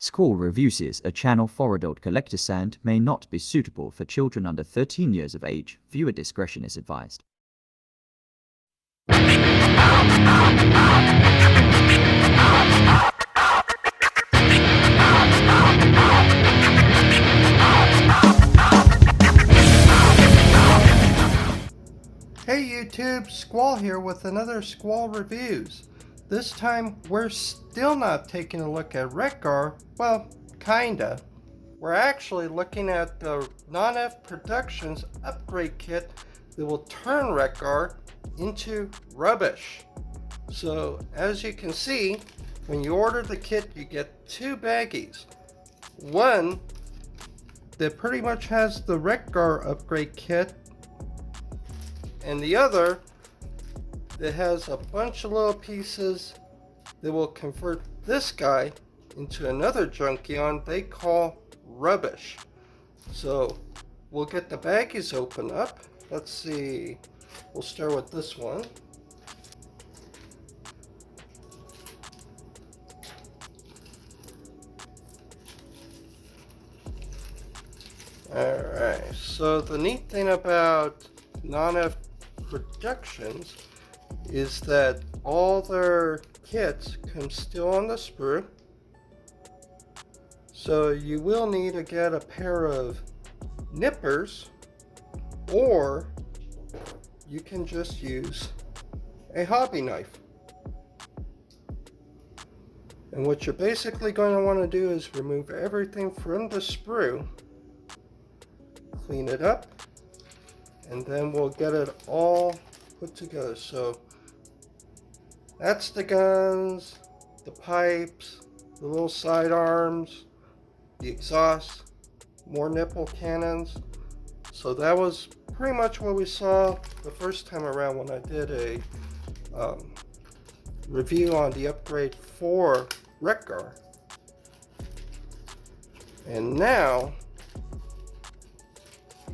Squall refuses a channel for adult collector sand may not be suitable for children under 13 years of age. Viewer discretion is advised. Hey YouTube, Squall here with another Squall Reviews. This time we're still not taking a look at Wreck-Gar, well, kinda. We're actually looking at the Nonnef Productions upgrade kit that will turn Wreck-Gar into rubbish. So as you can see, when you order the kit you get two baggies. One that pretty much has the Wreck-Gar upgrade kit, and the other that has a bunch of little pieces that will convert this guy into another Junkion they call rubbish. So we'll get the baggies open up. Let's see, we'll start with this one. Alright, so the neat thing about Nonnef Productions is that all their kits come still on the sprue, so you will need to get a pair of nippers, or you can just use a hobby knife. And what you're basically going to want to do is remove everything from the sprue, clean it up, and then we'll get it all put together. So that's the guns, the pipes, the little side arms, the exhaust, more nipple cannons. So that was pretty much what we saw the first time around when I did a review on the upgrade for Wreck-Gar. And now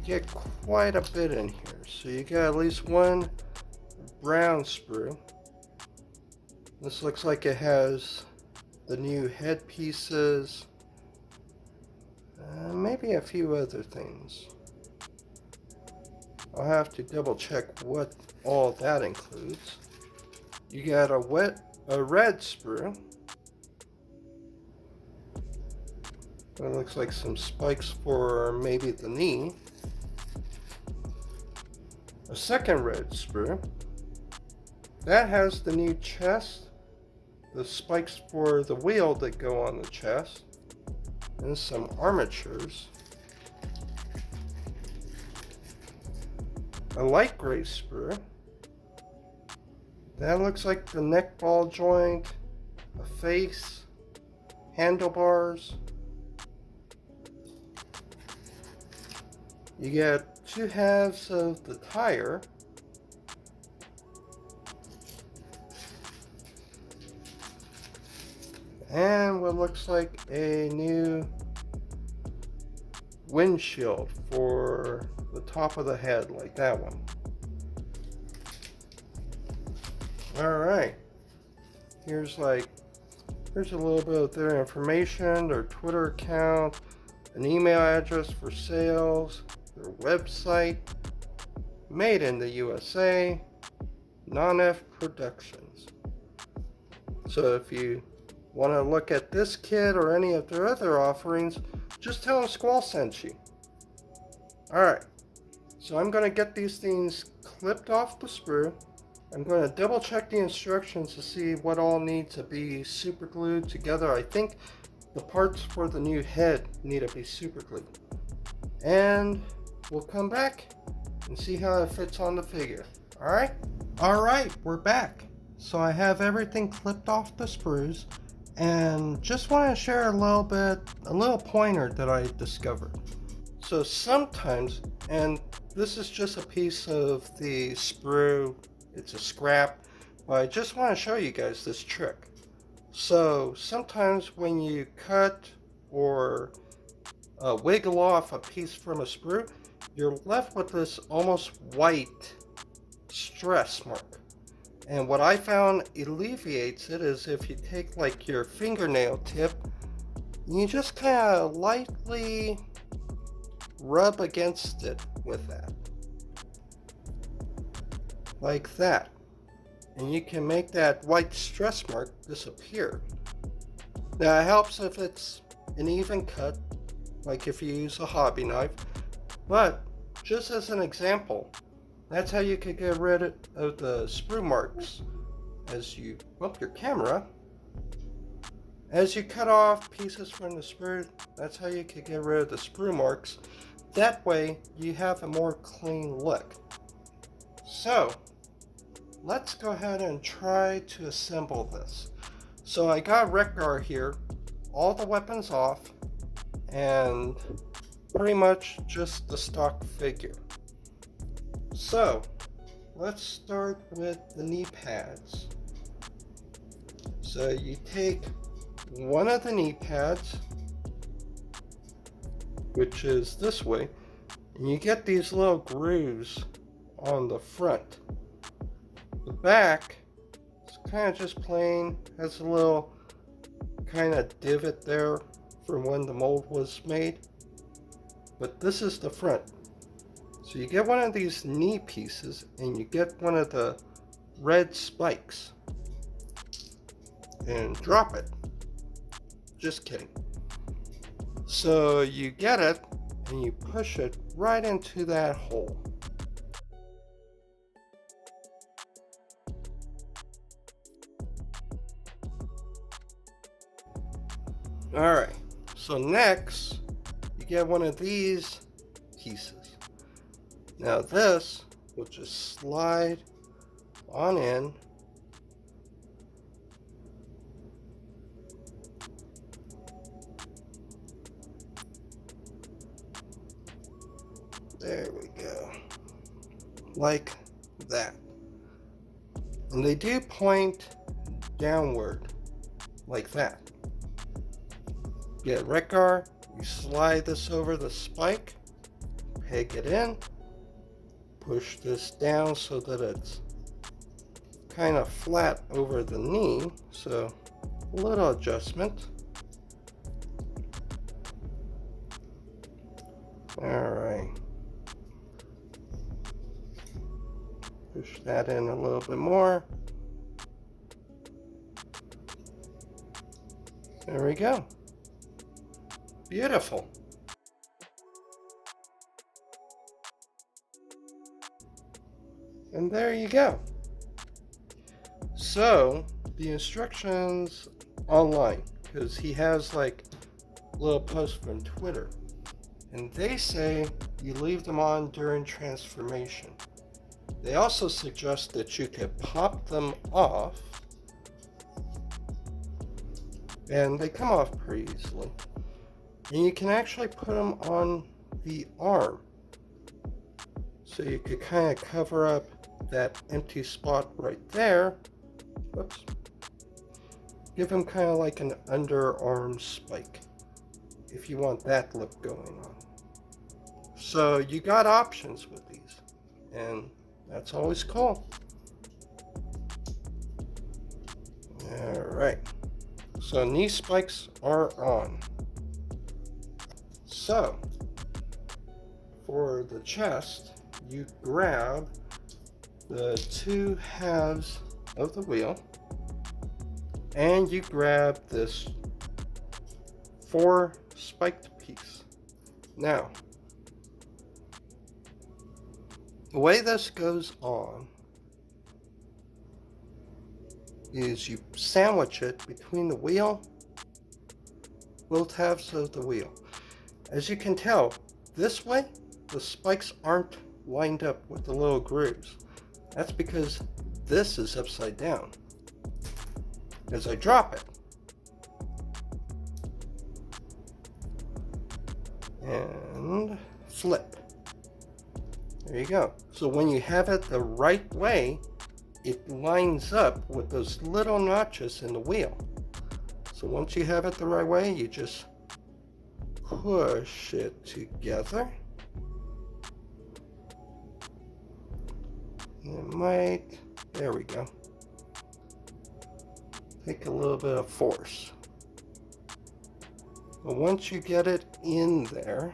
get quite a bit in here. So you got at least one brown sprue. This looks like it has the new head pieces, maybe a few other things. I'll have to double check what all that includes. You got a red sprue. It looks like some spikes for maybe the knee. A second red sprue that has the new chest, the spikes for the wheel that go on the chest, and some armatures. A light gray sprue that looks like the neck ball joint, a face, handlebars. You get two halves of the tire, and what looks like a new windshield for the top of the head, like that one. Alright, here's a little bit of their information, their Twitter account, an email address for sales, their website, made in the USA, Nonnef Productions. So if you want to look at this kit or any of their other offerings, just tell them Squall sent you. Alright, so I'm going to get these things clipped off the sprue. I'm going to double check the instructions to see what all needs to be super glued together. I think the parts for the new head need to be super glued. And we'll come back and see how it fits on the figure. Alright, we're back. So I have everything clipped off the sprues, and just want to share a little pointer that I discovered. So sometimes, and this is just a piece of the sprue, it's a scrap, but I just want to show you guys this trick. So sometimes when you cut or wiggle off a piece from a sprue, you're left with this almost white stress mark. And what I found alleviates it is if you take like your fingernail tip You just kind of lightly rub against it with that. Like that. And you can make that white stress mark disappear. Now it helps if it's an even cut, like if you use a hobby knife, but just as an example, that's how you could get rid of the sprue marks as you bump your camera. As you cut off pieces from the sprue, that's how you could get rid of the sprue marks. That way you have a more clean look. So let's go ahead and try to assemble this. So I got Wreck-Gar here, all the weapons off, and pretty much just the stock figure. So let's start with the knee pads. So you take one of the knee pads, which is this way, and you get these little grooves on the front. The back is kind of just plain, has a little kind of divot there from when the mold was made, but this is the front. So you get one of these knee pieces and you get one of the red spikes and drop it. Just kidding. So you get it and you push it right into that hole. Alright, so next you get one of these pieces. Now this will just slide on in. There we go. Like that. And they do point downward like that. Get Wreck-Gar, you slide this over the spike, peg it in, push this down so that it's kind of flat over the knee, so a little adjustment. Alright. Push that in a little bit more. There we go. Beautiful. And there you go. So the instructions online, because he has like little posts from Twitter, and they say you leave them on during transformation. They also suggest that you could pop them off, and they come off pretty easily. And you can actually put them on the arm, so you could kind of cover up that empty spot right there. Whoops. Give them kind of like an underarm spike, if you want that look going on. So you got options with these, and that's always cool. Alright, so knee spikes are on. So, for the chest, you grab the two halves of the wheel, and you grab this 4 spiked piece. Now, the way this goes on is you sandwich it between the wheel, both halves of the wheel. As you can tell, this way, the spikes aren't lined up with the little grooves. That's because this is upside down. As I drop it, and flip. There you go. So when you have it the right way, it lines up with those little notches in the wheel. So once you have it the right way, you just push it together. It might, there we go. Take a little bit of force. But once you get it in there,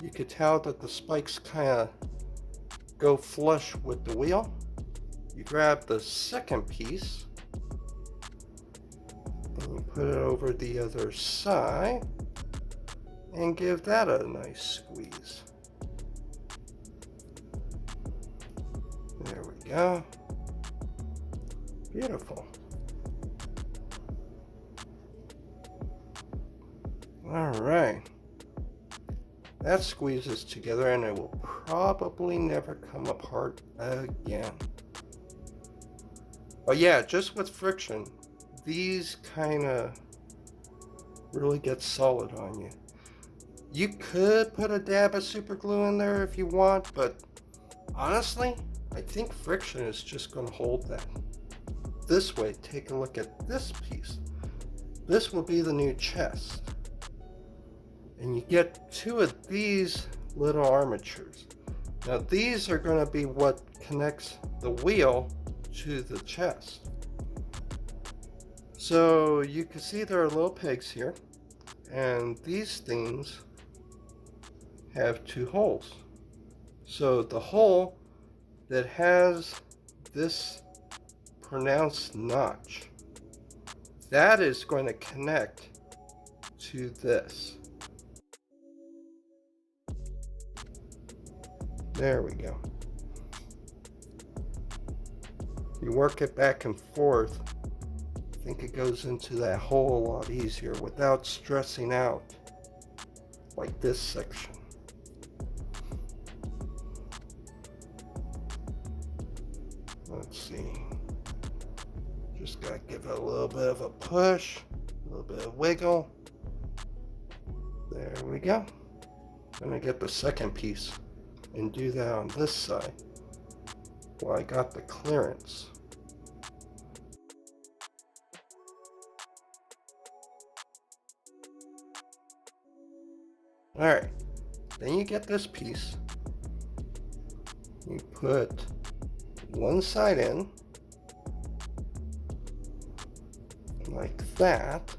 you could tell that the spikes kind of go flush with the wheel. You grab the second piece and you put it over the other side and give that a nice squeeze. There we go. Beautiful. All right. That squeezes together and it will probably never come apart again. But yeah, just with friction, these kind of really get solid on you. You could put a dab of super glue in there if you want, but honestly, I think friction is just going to hold that. This way, take a look at this piece. This will be the new chest. And you get two of these little armatures. Now these are going to be what connects the wheel to the chest. So you can see there are little pegs here, and these things have two holes. So the hole that has this pronounced notch, that is going to connect to this. There we go. You work it back and forth, I think it goes into that hole a lot easier without stressing out like this section. Let's see. Just gotta give it a little bit of a push, a little bit of wiggle. There we go. I'm gonna get the second piece and do that on this side while I got the clearance. Alright, then you get this piece, you put one side in like that,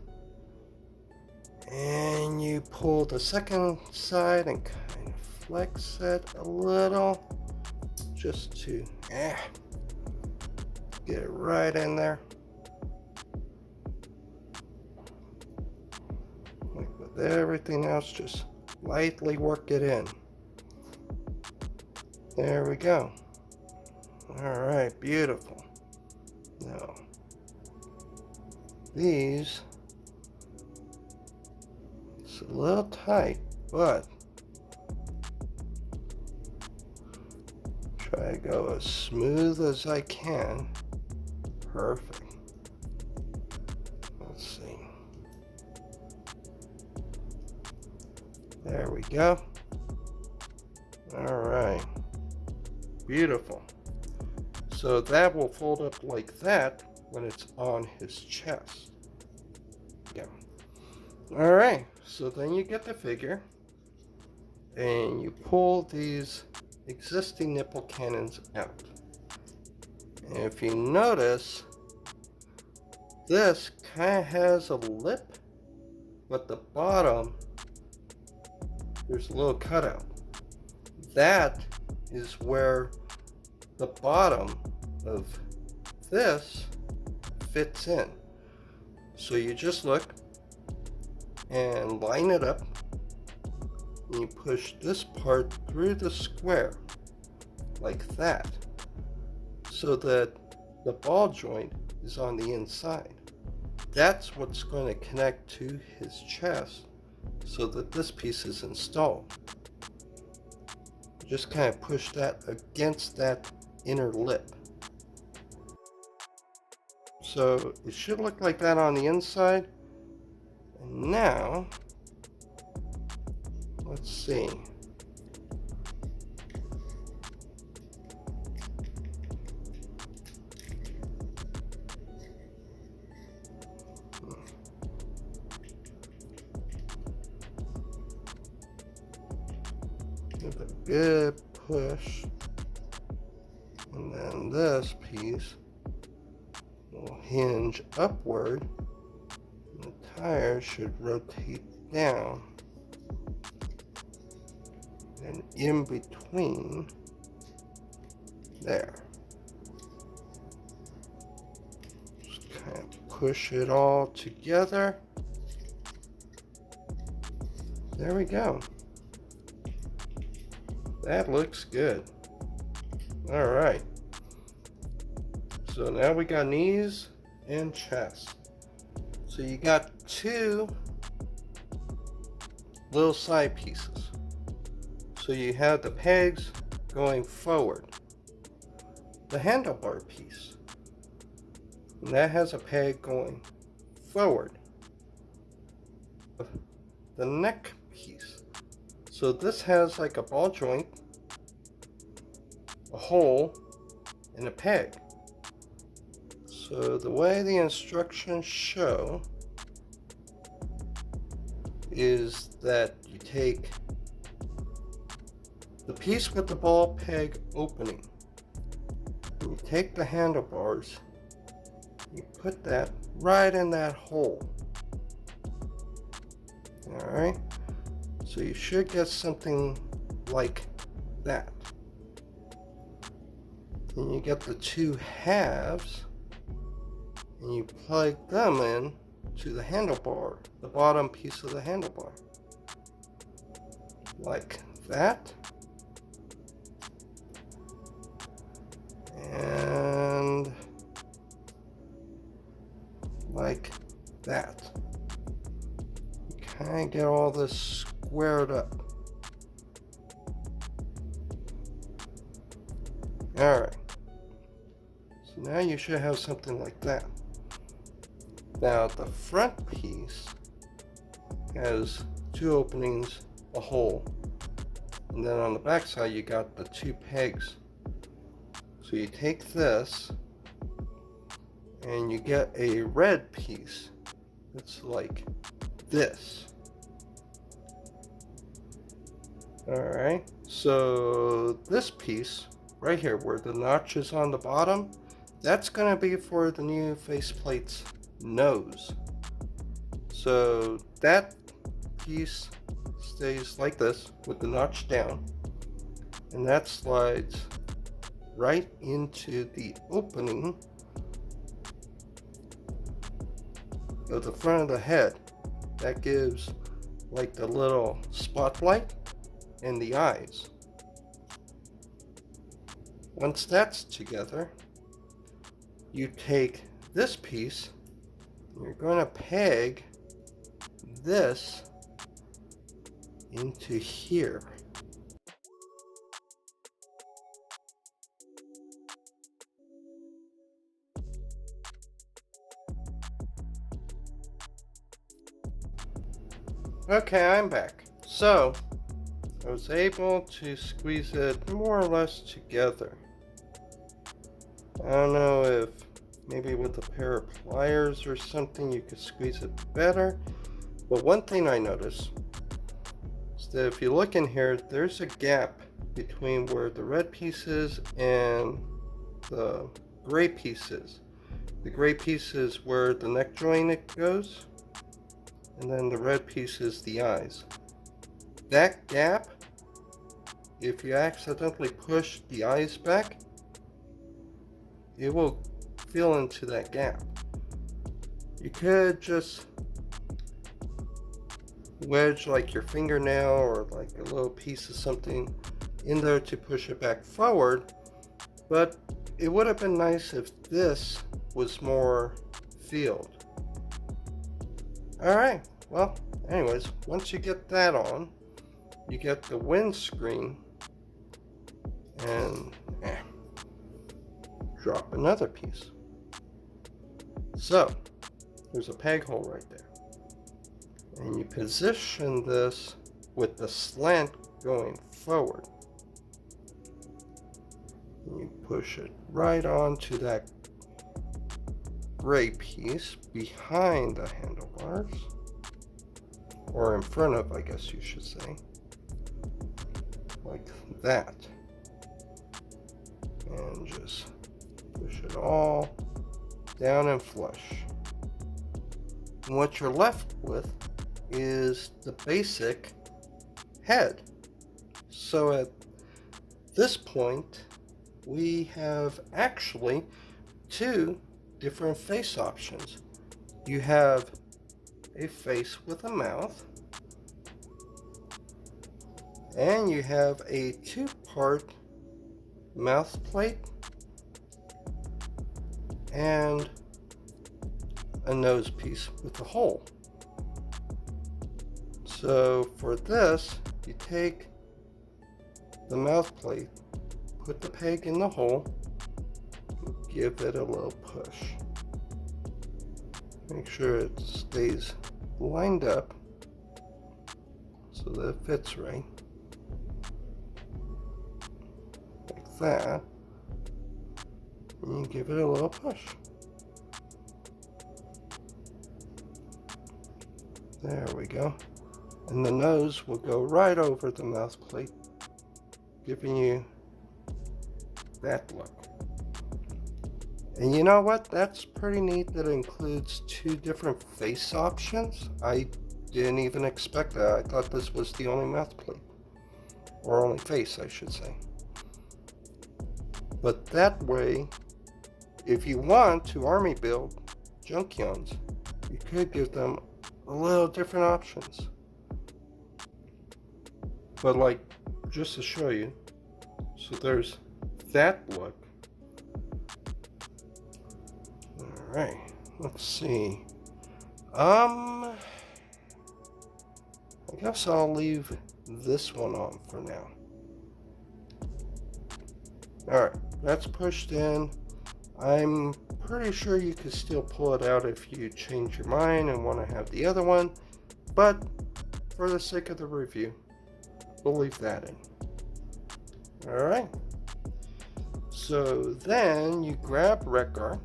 and you pull the second side and kind of flex it a little just to get it right in there. Like with everything else, just lightly work it in. There we go. All right, beautiful. Now, these, it's a little tight, but try to go as smooth as I can. Perfect. Let's see. There we go. All right. Beautiful. So that will fold up like that when it's on his chest. Yeah. All right. So then you get the figure and you pull these existing nipple cannons out. And if you notice, this kind of has a lip, but the bottom, there's a little cutout. That is where the bottom of this fits in. So you just look and line it up, and you push this part through the square like that, so that the ball joint is on the inside. That's what's going to connect to his chest so that this piece is installed. Just kind of push that against that inner lip. So it should look like that on the inside. And now, let's see. Give it a good push, and then this piece will hinge upward, and the tire should rotate down and in between there. Just kind of push it all together. There we go. That looks good. All right. So now we got knees and chest. So you got two little side pieces. So you have the pegs going forward. The handlebar piece, and that has a peg going forward. The neck piece. So this has like a ball joint, a hole, and a peg. So the way the instructions show is that you take the piece with the ball peg opening, and you take the handlebars, you put that right in that hole. Alright, so you should get something like that. Then you get the two halves and you plug them in to the handlebar, the bottom piece of the handlebar, like that. And like that. You kind of get all this squared up. Alright. So now you should have something like that. Now the front piece has two openings, a hole, and then on the back side you got the two pegs. So you take this and you get a red piece. It's like this. Alright, so this piece right here where the notch is on the bottom, that's going to be for the new faceplate's nose. So that piece stays like this with the notch down, and that slides right into the opening of the front of the head. That gives like the little spotlight and the eyes. Once that's together, you take this piece, you're going to peg this into here. Okay, I'm back. So, I was able to squeeze it more or less together. I don't know if maybe with a pair of pliers or something you could squeeze it better. But one thing I noticed is that if you look in here, there's a gap between where the red piece is and the gray piece is. The gray piece is where the neck joint goes, and then the red piece is the eyes. That gap, if you accidentally push the eyes back, it will fill into that gap. You could just wedge like your fingernail or like a little piece of something in there to push it back forward, but it would have been nice if this was more filled. Alright, well, anyways, once you get that on, you get the windscreen and drop another piece. So, there's a peg hole right there. And you position this with the slant going forward. And you push it right onto that gray piece behind the handlebars, or in front of, I guess you should say, like that, and just push it all down and flush. And what you're left with is the basic head. So at this point, we have actually two different face options. You have a face with a mouth, and you have a two-part mouth plate and a nose piece with a hole. So for this, you take the mouth plate, put the peg in the hole, give it a little push. Make sure it stays lined up so that it fits right. Like that. And you give it a little push. There we go. And the nose will go right over the mouth plate, giving you that look. And you know what? That's pretty neat that it includes two different face options. I didn't even expect that. I thought this was the only mouth plate. Or only face, I should say. But that way, if you want to army build Junkions, you could give them a little different options. But like, just to show you, so there's that look. Alright, let's see. I guess I'll leave this one on for now. Alright, that's pushed in. I'm pretty sure you could still pull it out if you change your mind and want to have the other one, but for the sake of the review, we'll leave that in. Alright, so then you grab Wreck-Gar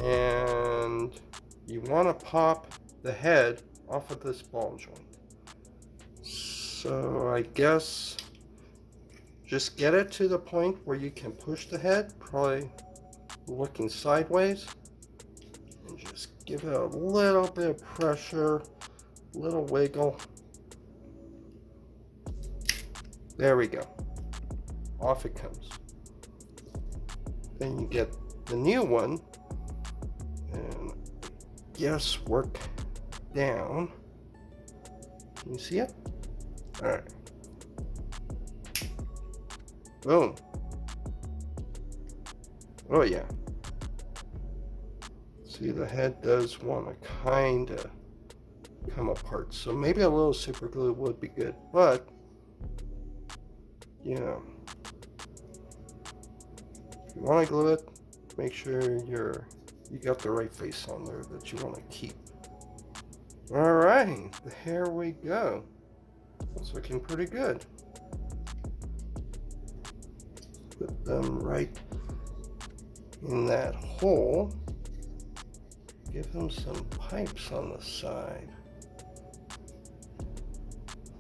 and you want to pop the head off of this ball joint. So I guess just get it to the point where you can push the head, probably looking sideways, and just give it a little bit of pressure, a little wiggle. There we go. Off it comes. Then you get the new one, and yes, work down. Can you see it? Alright. Boom. Oh yeah. See, the head does want to kind of come apart. So maybe a little super glue would be good, but you know, if you want to glue it, make sure you got the right face on there that you want to keep. Alright, here we go. It's looking pretty good. Put them right in that hole. Give them some pipes on the side.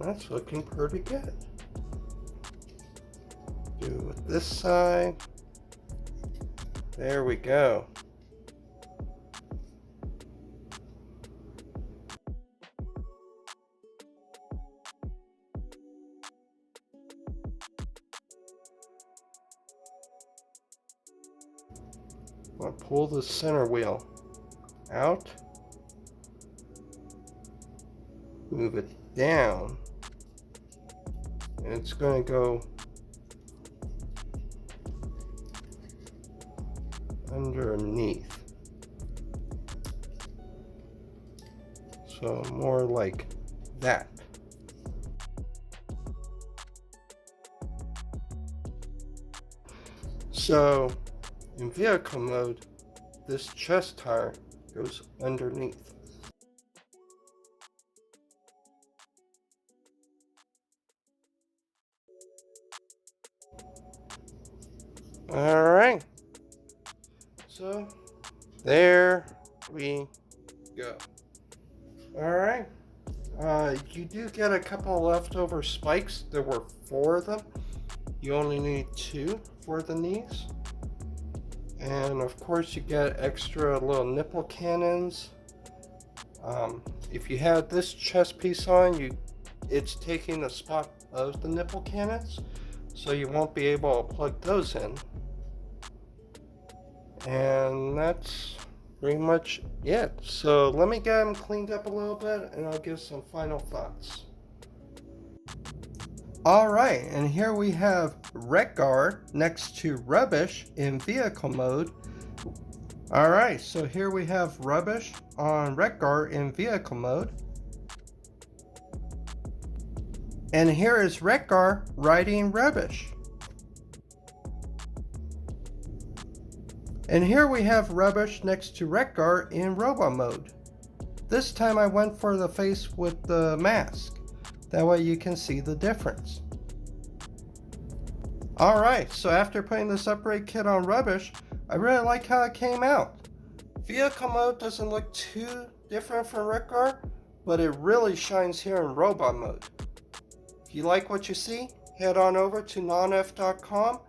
That's looking pretty good. Do it with this side. There we go. I'll pull the center wheel out, move it down, and it's going to go underneath. So more like that. So in vehicle mode, this chest tire goes underneath. Alright, so there we go. Alright, you do get a couple leftover spikes. There were 4 of them. You only need 2 for the knees. And of course you get extra little nipple cannons. If you have this chest piece on, it's taking the spot of the nipple cannons, so you won't be able to plug those in. And that's pretty much it. So let me get them cleaned up a little bit and I'll give some final thoughts. Alright, and here we have Wreck-Gar next to Rubbish in vehicle mode. Alright, so here we have Rubbish on Wreck-Gar in vehicle mode. And here is Wreck-Gar riding Rubbish. And here we have Rubbish next to Wreck-Gar in Robo mode. This time I went for the face with the mask. That way you can see the difference. Alright, so after putting this upgrade kit on Rubbish, I really like how it came out. Vehicle mode doesn't look too different from Wreck-Gar, but it really shines here in Robot mode. If you like what you see, head on over to Nonnef.com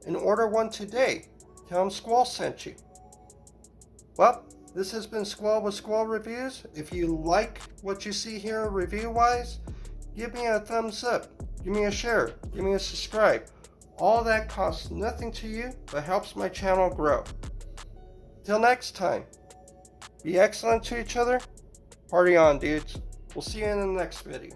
and order one today. Tell them Squall sent you. Well, this has been Squall with Squall Reviews. If you like what you see here review-wise, give me a thumbs up, give me a share, give me a subscribe. All that costs nothing to you, but helps my channel grow. Till next time, be excellent to each other. Party on, dudes. We'll see you in the next video.